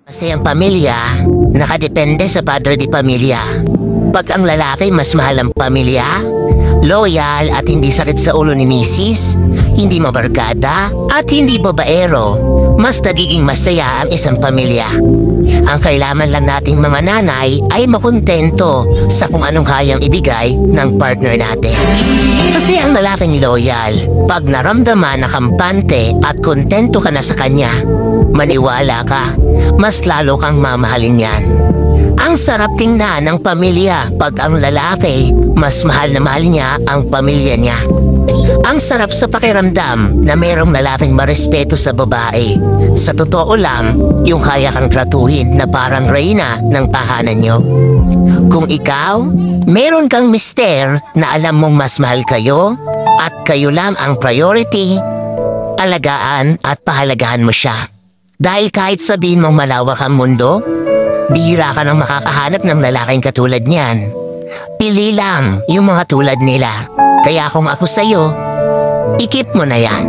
Kasi ang pamilya, nakadepende sa padre di pamilya. Pag ang lalaki mas mahal ang pamilya, loyal at hindi sakit sa ulo ni misis, hindi mabarkada at hindi babaero, mas nagiging masaya ang isang pamilya. Ang kailangan lang nating mga nanay ay makontento sa kung anong kayang ibigay ng partner natin. Kasi ang lalaking loyal, pag naramdaman na kampante at kontento ka na sa kanya, maniwala ka, mas lalo kang mamahalin yan. Ang sarap tingnan ng pamilya pag ang lalaki, mas mahal na mahal niya ang pamilya niya. Ang sarap sa pakiramdam na merong lalaking marespeto sa babae. Sa totoo lang, yung kaya kang tratuhin na parang reyna ng tahanan nyo. Kung ikaw, meron kang mister na alam mong mas mahal kayo at kayo lang ang priority, alagaan at pahalagahan mo siya. Dahil kahit sabihin mong malawak ang mundo, bihira ka nang makakahanap ng lalaking katulad niyan. Pili lang yung mga tulad nila. Kaya kung ako sa'yo, ikip mo na yan.